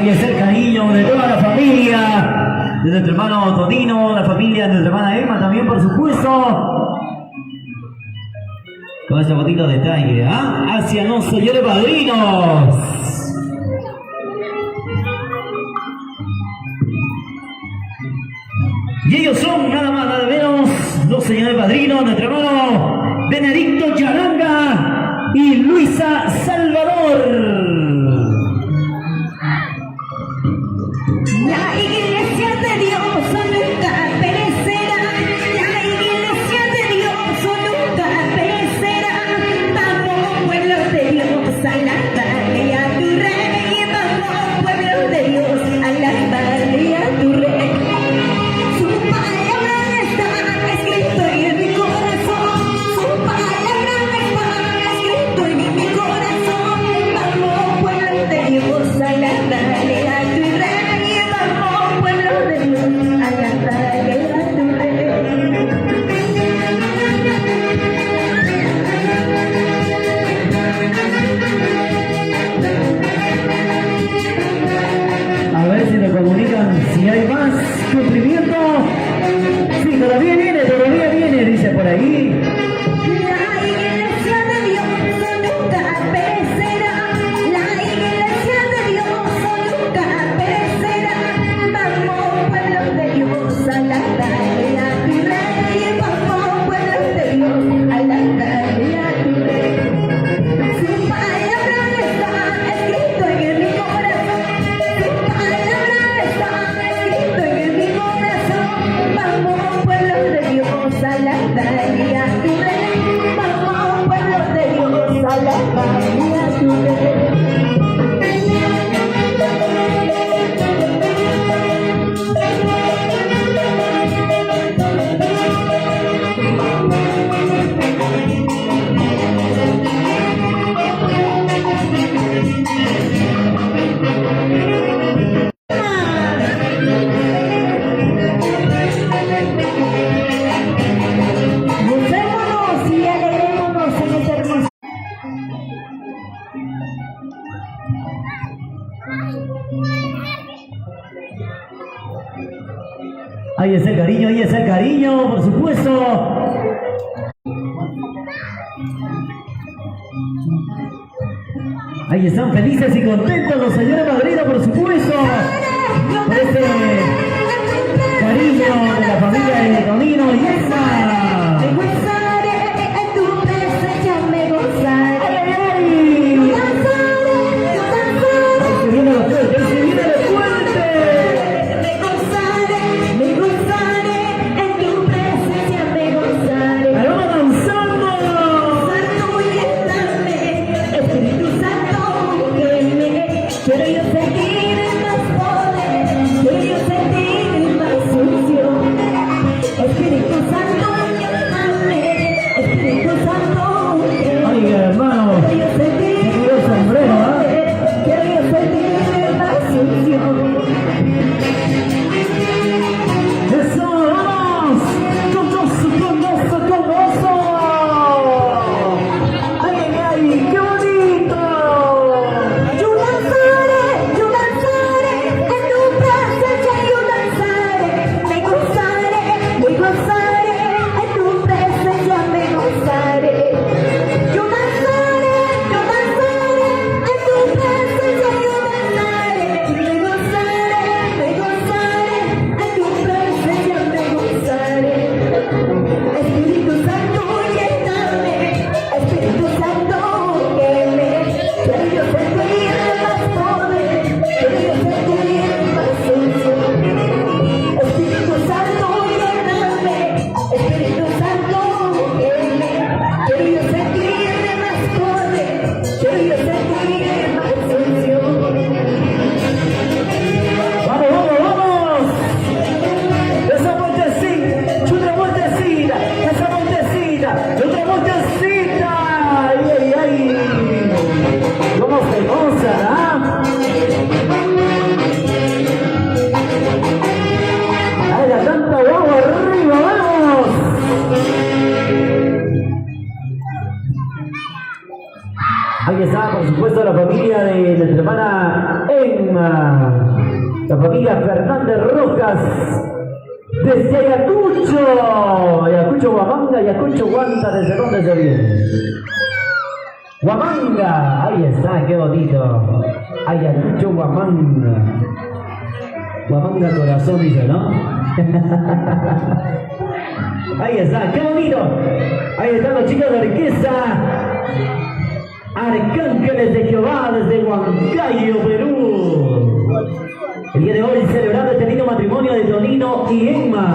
Ahí es el cariño de toda la familia, de nuestro hermano Tonino, la familia de nuestra hermana Emma también, por supuesto. Con este bonito detalle, hacia los señores padrinos. Y ellos son nada más, nada menos, los señores padrinos, nuestro hermano Benedicto Yaranga y Luisa Salvador. La iglesia de Dios nunca perecerá, la iglesia de Dios nunca perecerá. Vamos, pueblo de Dios, alábale a tu rey. Vamos, pueblo de Dios, alábale a tu rey. Su palabra está escrito en mi corazón, su palabra está escrito en mi corazón. Vamos, pueblo de Dios, alábale a tu rey. A ver si nos comunican si hay más cumplimiento. Sí, todavía viene, dice por ahí. La iglesia de Dios nunca perecerá, la iglesia de Dios nunca perecerá. Vamos, pueblo de Dios, alábale a tu rey. Vamos, pueblo de Dios, alábale a tu rey. Su palabra está escrito en mi corazón, su palabra está escrito en mi corazón. Vamos, pueblo de Dios, alábale a tu rey. Vamos, pueblo de Dios, alábale a tu rey. Gocémonos y alegrémonos en este hermoso. Ahí está el cariño, por supuesto. Ahí están felices y contentos los señores padrinos, por supuesto. Por este cariño de la familia de Tonino y Emma. Me gozaré en tu presencia, me gozaré. ¡Ay, Yo danzaré, yo danzaré. se viene lo fuerte, se viene lo fuerte! Me gozaré en tu presencia, me gozaré. ¡Ahí vamos danzando! Santo, lléname, Espíritu Santo, lléname. Quiero yo sentir más poder, quiero yo sentir más unción. Espíritu Santo, lléname, Espíritu Santo, lléname. ¡Ay, hermano! Quiero yo sentir Se quedó el sombrero, ¿ah? quiero yo sentir más unción. ¡Eso, vamos! ¡Con gozo, con gozo, con gozo! ¡Ay, ay, ay! ¡Qué bonito! Yo danzaré en tu presencia, yo danzaré, me gozaré en tu presencia, me gozaré. Yo danzaré en tu presencia, yo danzaré, me gozaré en tu presencia, me gozaré. Espíritu Santo, lléname, Espíritu Santo, lléname. Quiero yo sentir más poder, quiero yo sentir más unción. Espíritu Santo, lléname, Espíritu Santo, lléname. Quiero yo sentir más poder, quiero yo sentir más unción. ¡Vamos, vamos, vamos! ¡Esa vueltecita! ¡Otra vueltecita! ¡Esa vueltecita! ¡Otra vueltecita! ¡Ay, ay, ay! ¿Cómo se goza, ¡Ay, la tanta guagua arriba, vamos! Ahí está, por supuesto, la familia de nuestra hermana Emma. La familia Fernández Rojas, desde Ayacucho, Huamanga, Ayacucho, Guanta, ¿desde dónde se viene? Huamanga, ahí está, qué bonito. Ayacucho, Huamanga. Huamanga corazón, dice, ¿no? Ahí está, qué bonito. Ahí están los chicos de orquesta Arcángeles de Jehová desde Huancayo, Perú. El día de hoy celebrando este lindo matrimonio de Tonino y Emma.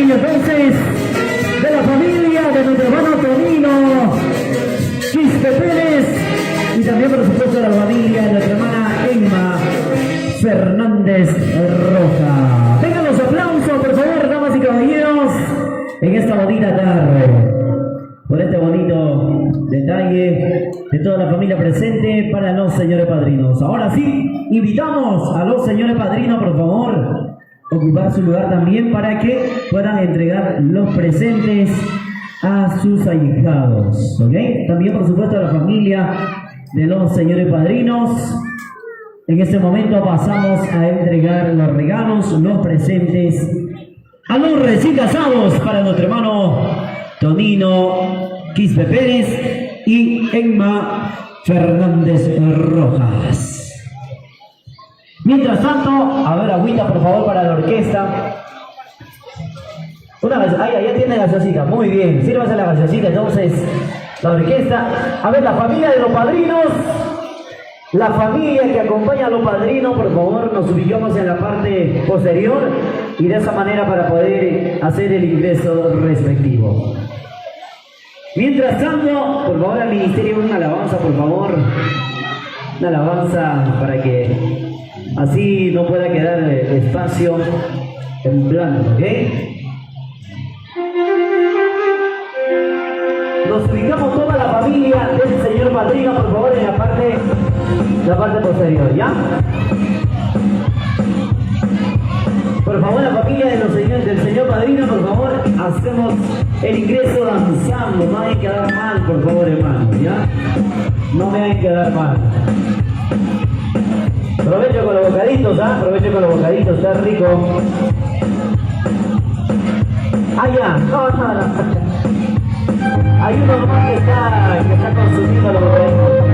Entonces, de la familia de nuestro hermano Tonino Quispe Pérez y también por supuesto de la familia de nuestra hermana Emma Fernández Roja. Vengan los aplausos, por favor, damas y caballeros, en esta bonita tarde, por este bonito detalle de toda la familia presente para los señores padrinos. Ahora sí, invitamos a los señores padrinos, por favor, ocupar su lugar también para que puedan entregar los presentes a sus ahijados, ¿ok? También por supuesto a la familia de los señores padrinos. En este momento pasamos a entregar los regalos, los presentes a los recién casados para nuestro hermano Tonino Quispe Pérez y Emma Fernández Rojas. Mientras tanto, a ver, agüita por favor para la orquesta. Una vez, ya tiene gaseosita, muy bien, sírvase la gaseosita entonces, la orquesta. A ver, la familia de los padrinos, la familia que acompaña a los padrinos, por favor, nos ubicamos en la parte posterior y de esa manera para poder hacer el ingreso respectivo. Mientras tanto, por favor, al ministerio una alabanza, por favor, una alabanza para que así no pueda quedar espacio en plano, ¿ok? Nos ubicamos toda la familia del señor padrino, por favor, en la parte posterior, ¿ya? Por favor, la familia del señor padrino, por favor, hacemos el ingreso danzando. No hay que quedar mal, por favor, hermano, ¿ya? No me hay que quedar mal. Aprovecho con los bocaditos, ¿ah? Aprovecho con los bocaditos, está rico. Ah, ya, no. Hay uno más que está consumiendo los bocaditos.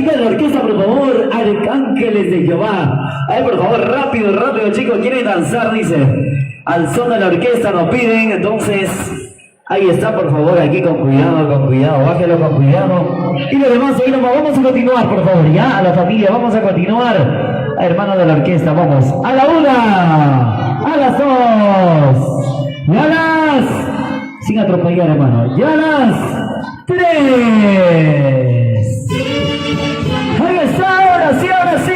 chica de la orquesta, por favor, Arcángeles de Jehová. A ver, por favor, rápido, rápido, chicos, quieren danzar, dice. Al son de la orquesta nos piden, entonces, ahí está, por favor, aquí con cuidado, bájelo con cuidado. Y lo demás, ahí nomás, vamos a continuar, por favor, ya, a la familia, vamos a continuar. Hermanos de la orquesta, vamos. A la 1, a las 2, y a las... Sin atropellar, hermano, y a las 3. Ahí está, ahora sí, ahora sí.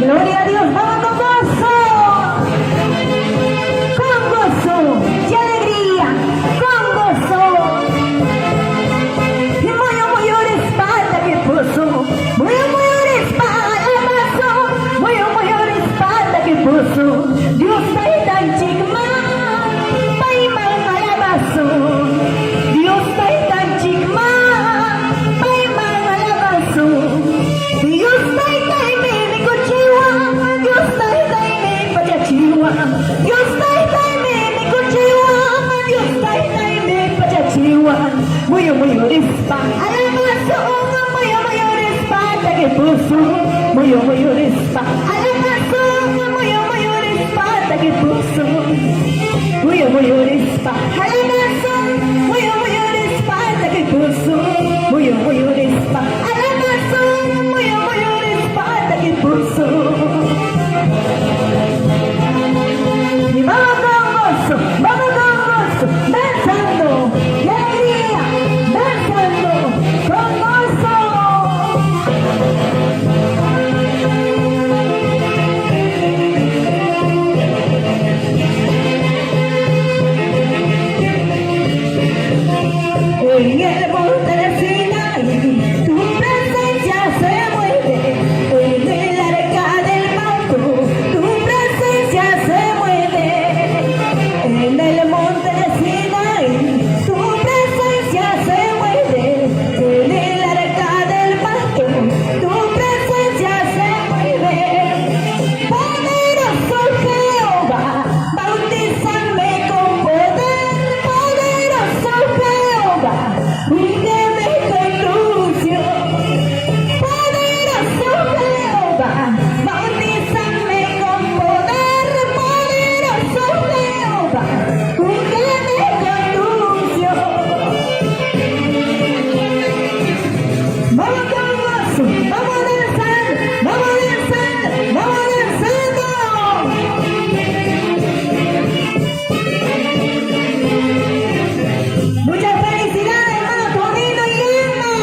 Gloria a Dios, vamos con gozo y alegría, con gozo. Y muy espalda que puso, muy espalda que puso. Dios está tan chigma, pai mang alabazo. Dios está tan chigma, pai mang alabazo. Dios está tan mimi kuchiwa, Dios está tan mimi pachachiwa. Dios está tan mimi kuchiwa, Dios está tan mimi pachachiwa. Muy rispa, alabazo, muy rispa que puso, muy rispa, alabazo, muy rispa que puso, muy rispa, alabazo, muy rispa que puso, muy rispa, alabazo, muy rispa que puso. Y vamos con gozo, danzando, y alegría, danzando, con gozo. En el monte de Sinaí, tu presencia se mueve. En el arca del pacto, tu presencia se mueve. En el monte de Sinaí, tu presencia se mueve. En el arca del pacto, tu presencia se mueve. Poderoso Jehová, bautízame con poder. Poderoso Jehová, úngeme con tu unción. Poderoso Jehová, bautízame con poder. Poderoso Jehová, úngeme con tu unción. Vamos con gozo, vamos danzando, vamos danzando, vamos danzando. Muchas felicidades, hermano Tonino y Emma.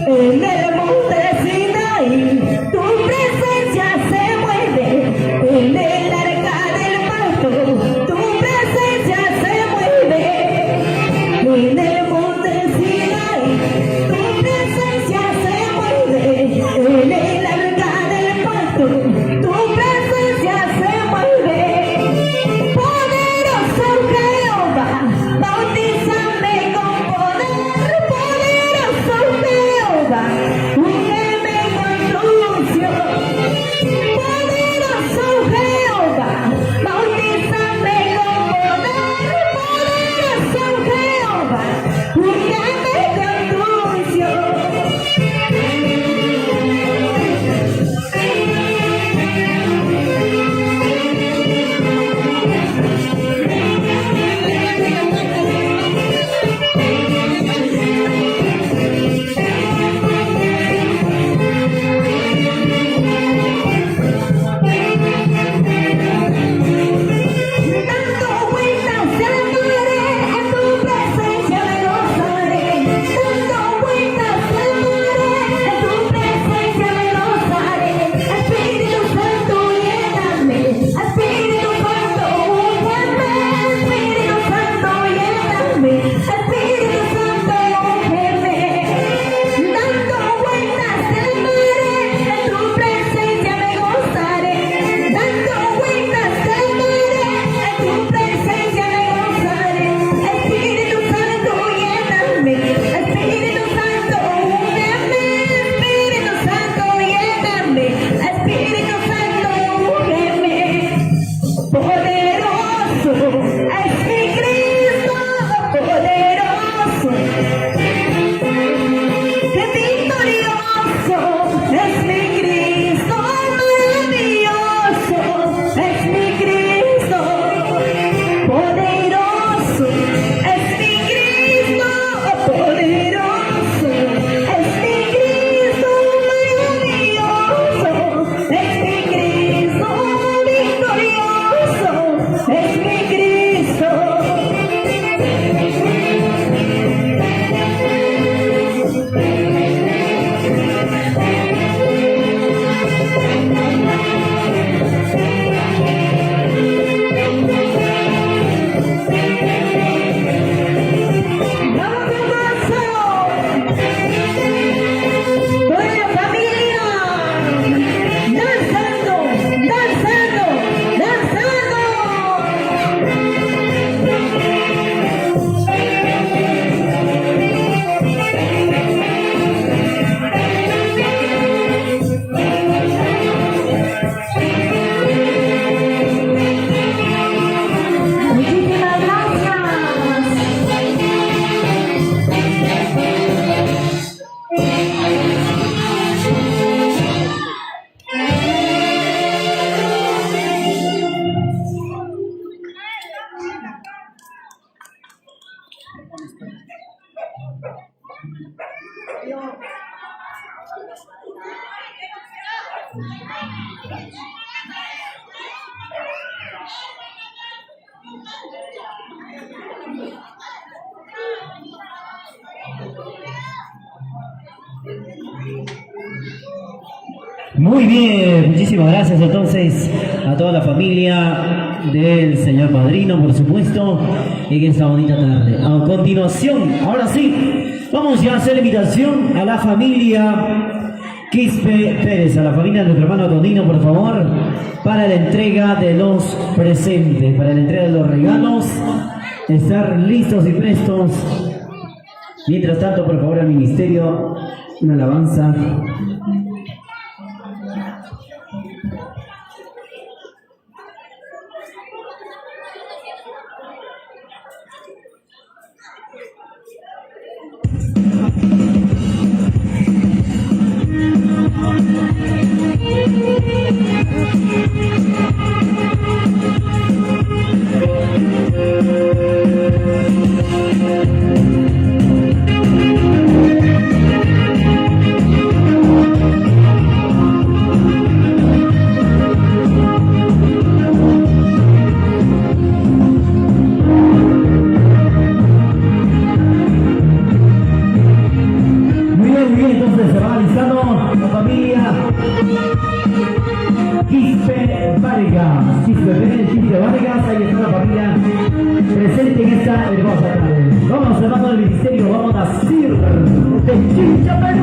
En el monte de Sinaí, tu presencia se mueve. En el arca del pacto, tu presencia se mueve. Muy bien, muchísimas gracias entonces a toda la familia del señor padrino, por supuesto, en esta bonita tarde. A continuación, ahora sí, vamos ya a hacer la invitación a la familia Quispe Pérez, a la familia de nuestro hermano Tonino, por favor, para la entrega de los presentes, para la entrega de los regalos, estar listos y prestos. Mientras tanto, por favor, al ministerio, una alabanza. Quispe Vargas, ahí está la familia presente en esta hermosa tarde. Vamos, hermano del ministerio, vamos a Sir de Chincha, Perú.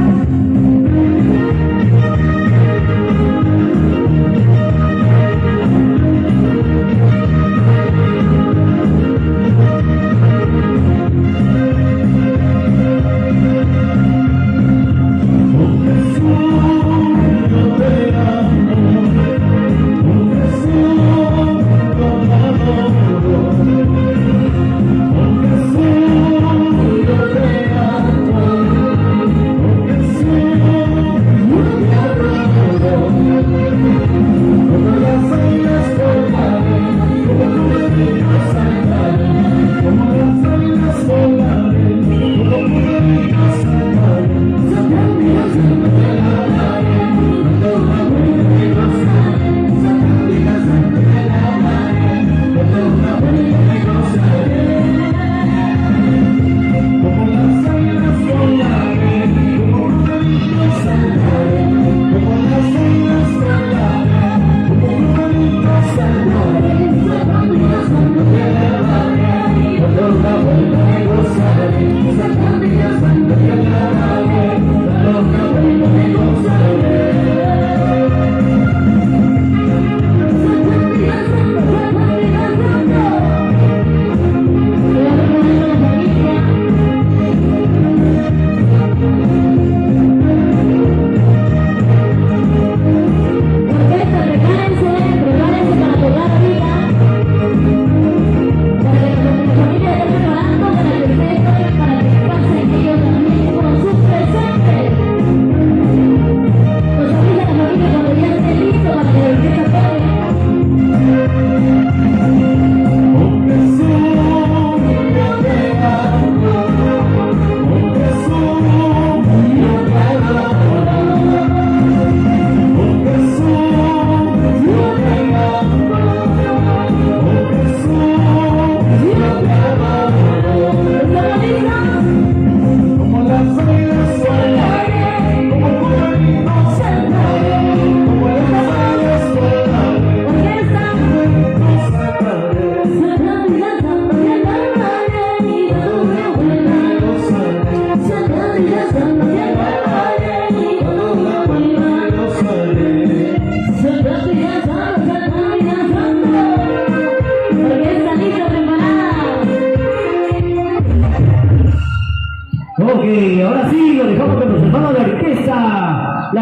Ahora sí, lo dejamos con los hermanos de la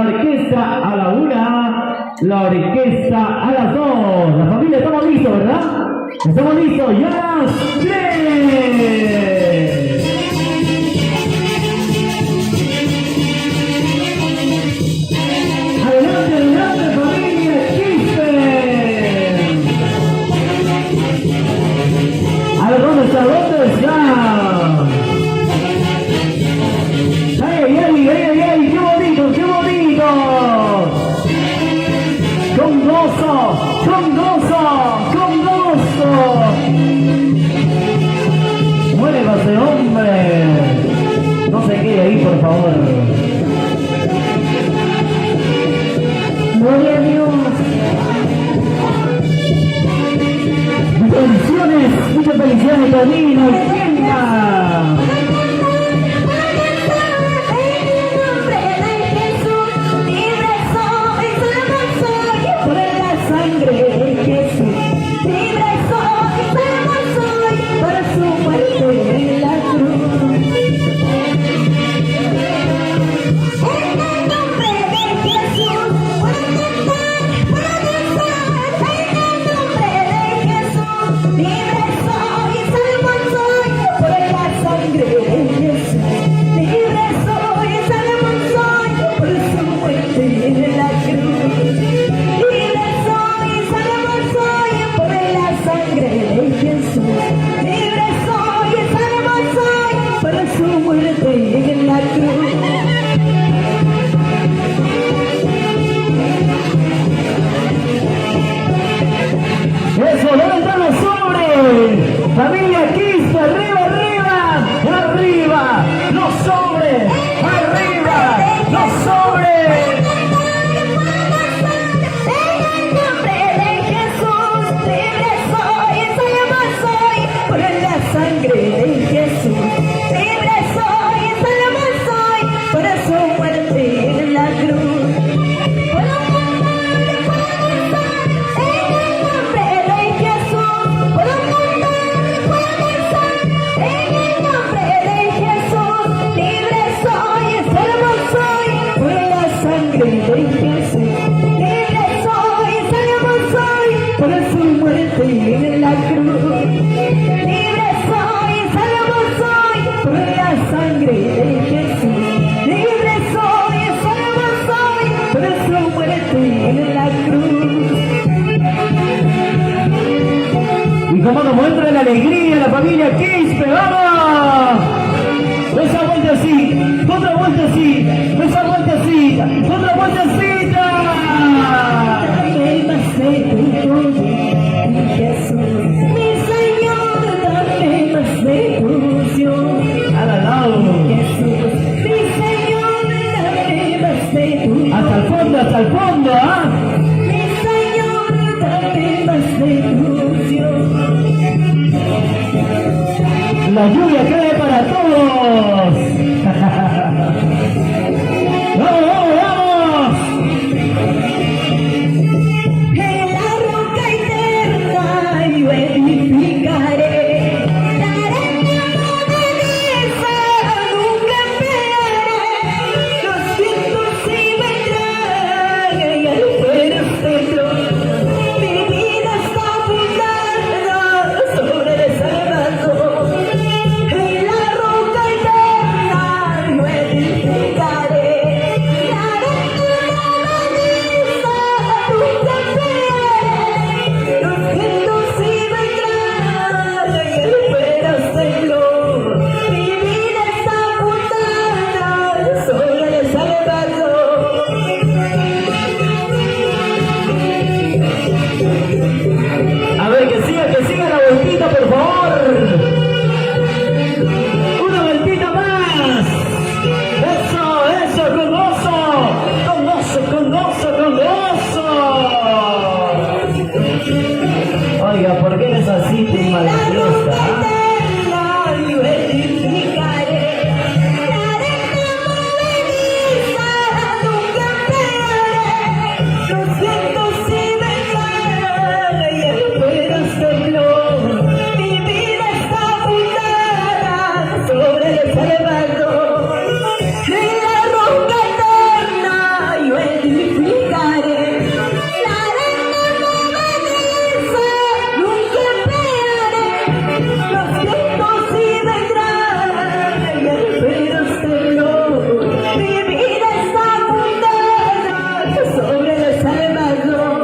orquesta a la 1, la orquesta a las 2. La familia, estamos listos, ¿verdad? Estamos listos, y a las 3. Adelante, adelante, familia Quispe. A ver, ¿dónde está? la alegría, la familia Quispe, ¡vamos! Esa vueltecita, otra vueltecita, esa vueltecita, otra vueltecita. Dame más de tu poder, mi Jesús. Mi Señor, dame más de tu unción. Al lado. Jesús, mi Señor, dame más de tu Hasta el fondo, ¿ah? mi Señor, dame más de tu unción. La lluvia cae para todos. ¡Vamos, vamos, vamos! En la roca eterna yo edificaré. Daré movediza, nunca pegaré. Los vientos sí vendrán y el fuego tembló. Mi vida está fundada sobre el Salvador. En la roca eterna yo edificaré. Daré movediza, nunca pegaré. Los vientos sí vendrán y el fuego tembló. Mi vida está fundada sobre el Salvador. A ver, que siga la vueltita, por favor. Una vueltita más. Eso, con gozo. Con gozo, con gozo, con gozo. Oiga, ¿por qué eres así, tu La roca maldiosa? eterna yo edificaré. Daré movediza, nunca pegaré. Los vientos sí vendrán y el fuego tembló. Mi vida está fundada sobre el Salvador. En la roca eterna yo edificaré. Daré movediza, nunca pegaré. Los vientos sí vendrán y el fuego tembló. Mi vida está fundada sobre el Salvador.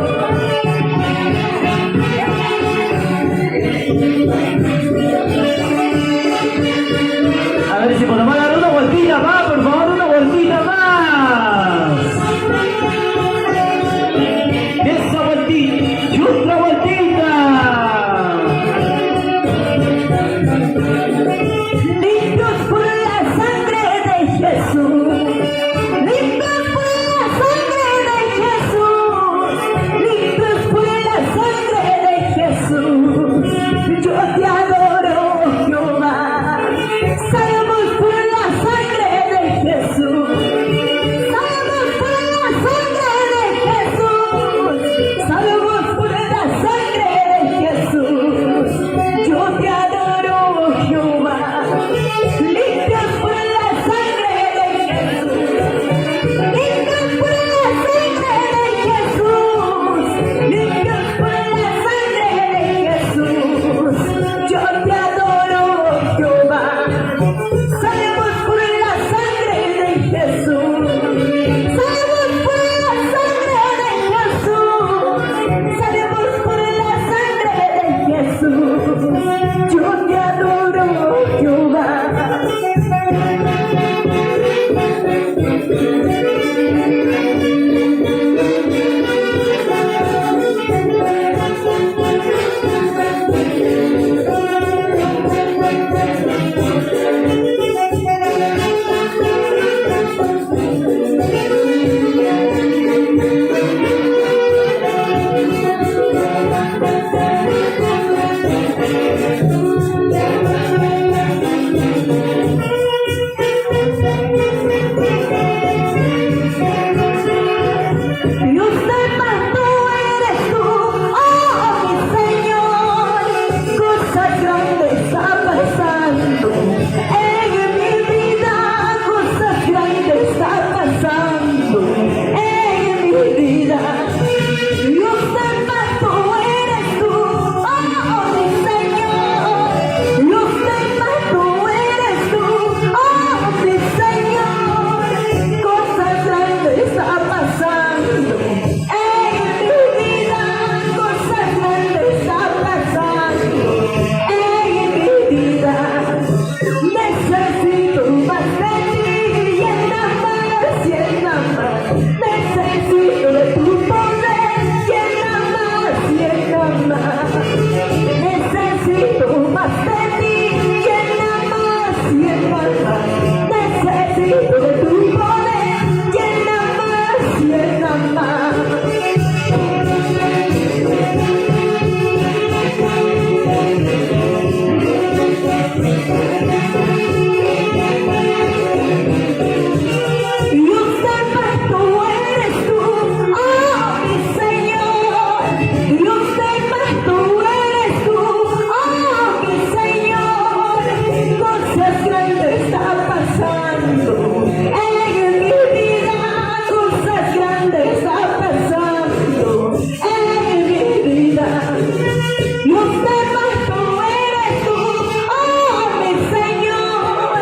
A ver si podemos dar una vueltita más, por favor, una vueltita más. Esa vueltita y otra vueltita. Limpios por la sangre de Jesús. Limpios por la sangre de Jesús. Limpios por la sangre de Jesús. Yo te adoro, Jehová. Salvos por la sangre de Jesús. Salvos por la sangre de Jesús. Salvos por la sangre de Jesús. Yo te adoro, Jehová. Limpios por la sangre de Jesús. Limpios por la sangre de Jesús. Limpios por la sangre de Jesús. Yo te adoro, Jehová. Salvos por la sangre de Jesús. Salvos por la sangre de Jesús. Salvos por la sangre de Jesús. Yo te adoro, Jehová. Los demás tú eres tú, oh mi Señor.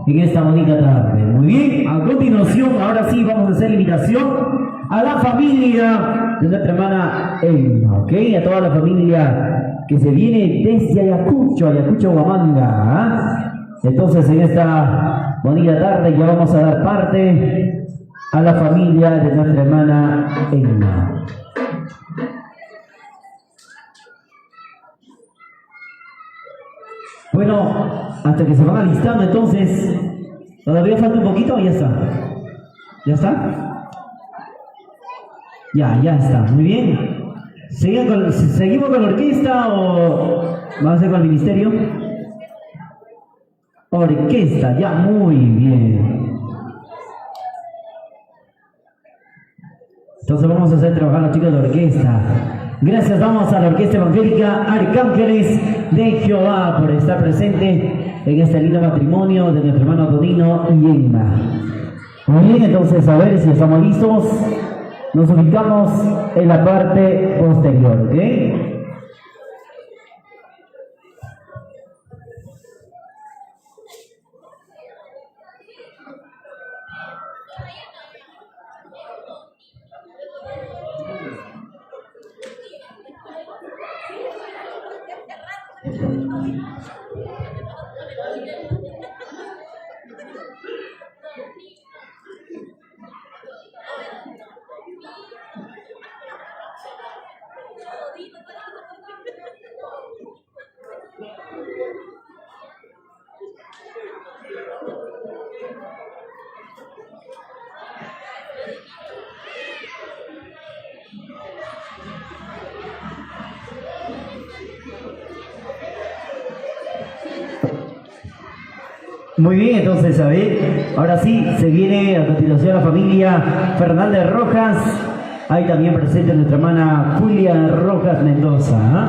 en esta bonita tarde. Muy bien, a continuación, ahora sí vamos a hacer la invitación a la familia de nuestra hermana Emma, ¿ok? A toda la familia que se viene desde Ayacucho, Huamanga. ¿Ah? Entonces, en esta bonita tarde ya vamos a dar parte a la familia de nuestra hermana Emma. Bueno, hasta que se van alistando, entonces, ¿todavía falta un poquito o ya está? ¿Ya está? Ya está, muy bien. ¿Seguimos con la orquesta o vamos a hacer con el ministerio? Orquesta, ya, muy bien. Entonces vamos a hacer trabajar a los chicos de orquesta. Gracias, vamos a la Orquesta Evangélica Arcángeles de Jehová por estar presente en este lindo matrimonio de nuestro hermano Tonino y Emma. Muy bien, entonces a ver si estamos listos. Nos ubicamos en la parte posterior, ¿ok? Muy bien, entonces, a ver, ahora sí, se viene a continuación la familia Fernández Rojas. Ahí también presente nuestra hermana Julia Rojas Mendoza. ¿Eh?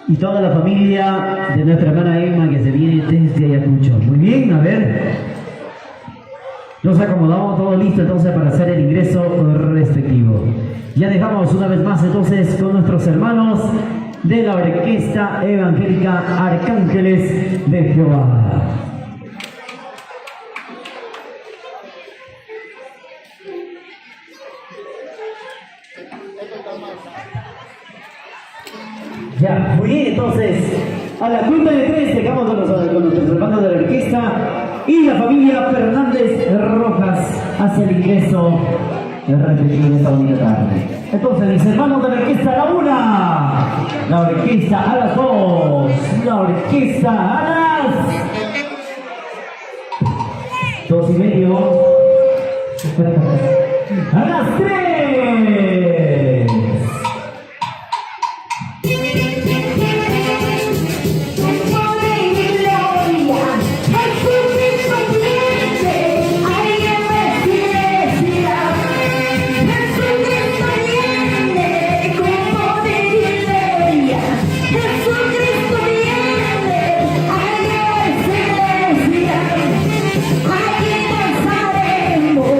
Y toda la familia de nuestra hermana Emma que se viene desde Ayacucho. Muy bien, a ver. Nos acomodamos, todo listo entonces para hacer el ingreso respectivo. Ya dejamos una vez más entonces con nuestros hermanos de la Orquesta Evangélica Arcángeles de Jehová. Ya, muy bien, entonces, a la cuenta de 3 dejamos con nuestros hermanos de la orquesta y la familia Fernández Rojas hace el ingreso respectivo de esta bonita tarde. Entonces, mis hermanos de la orquesta a la 1, la orquesta a las 2, la orquesta a las 2:30, a las 3. Aquí pasaremos,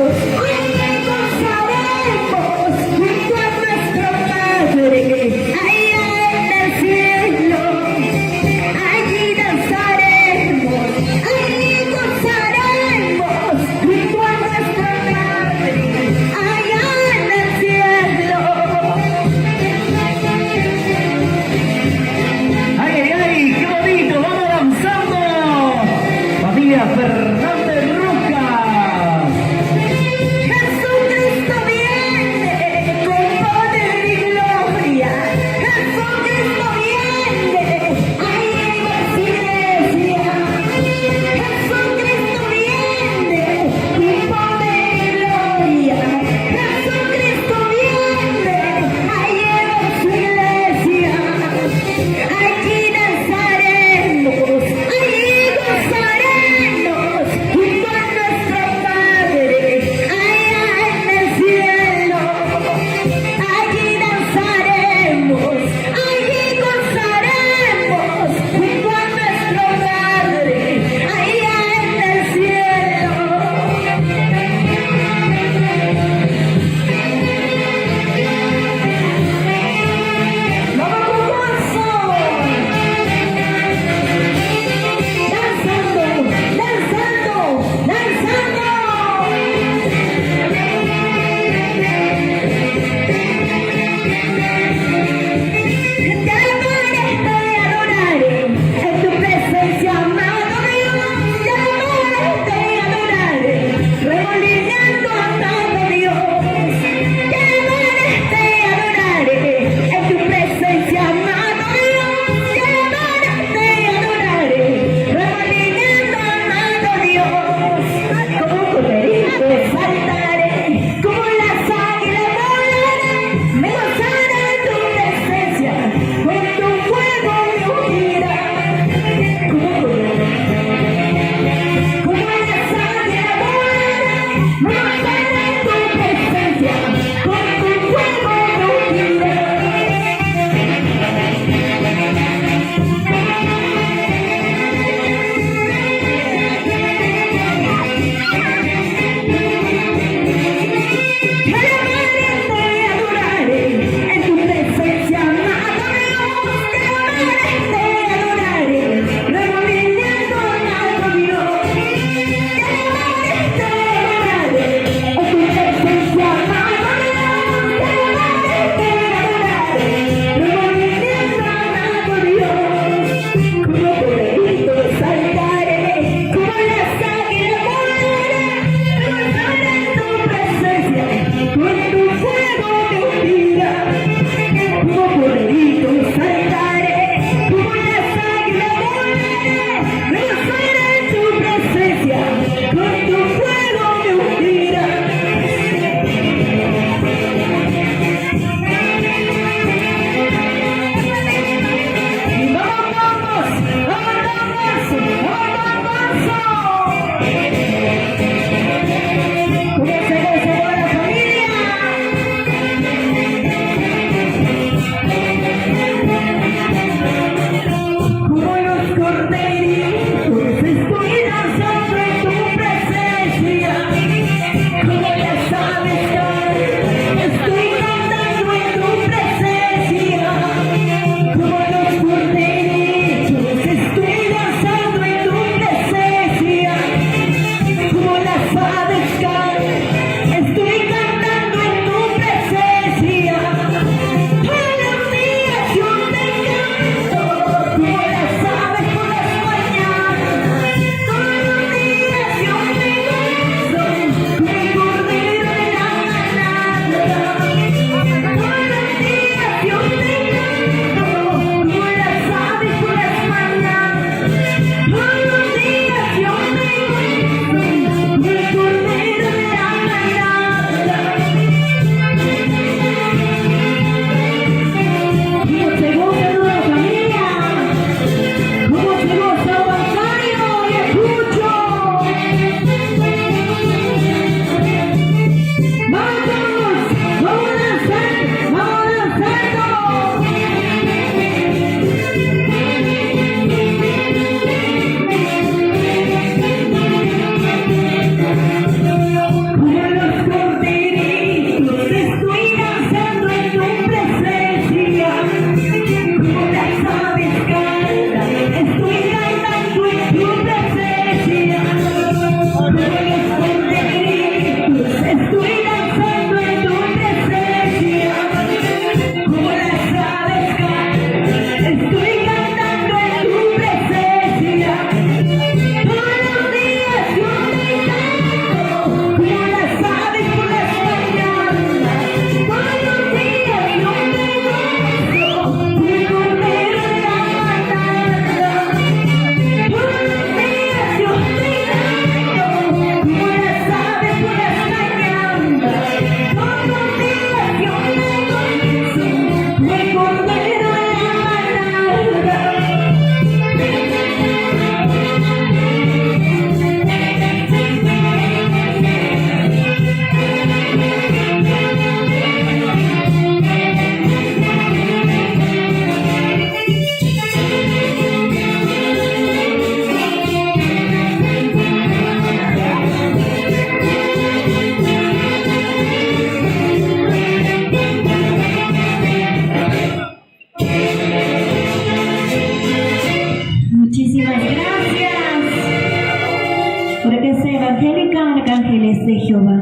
Evangélica Arcángeles de Jehová.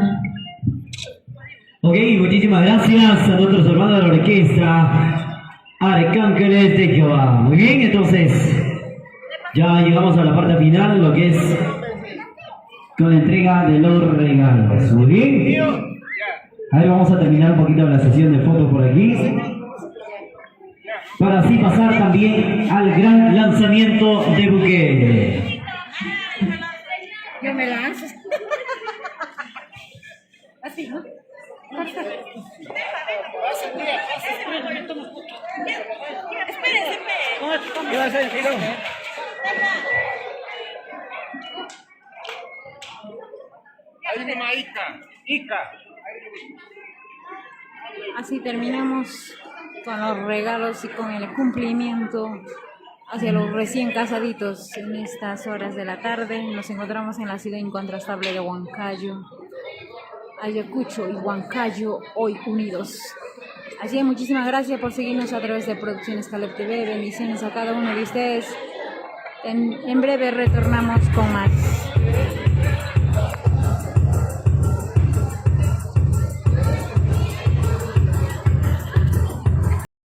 Ok, muchísimas gracias a nuestros hermanos de la orquesta Arcángeles de Jehová. Muy bien, entonces ya llegamos a la parte final, lo que es con la entrega de los regalos. Muy bien. A ver, vamos a terminar un poquito la sesión de fotos por aquí, para así pasar también al gran lanzamiento de buque. Yo me lanzo. Así, ¿no? Así terminamos con los regalos y con el cumplimiento hacia los recién casaditos en estas horas de la tarde. Nos encontramos en la ciudad incontrastable de Huancayo. Ayacucho y Huancayo hoy unidos. Así que muchísimas gracias por seguirnos a través de Producciones Caleb TV. Bendiciones a cada uno de ustedes. En breve retornamos con más.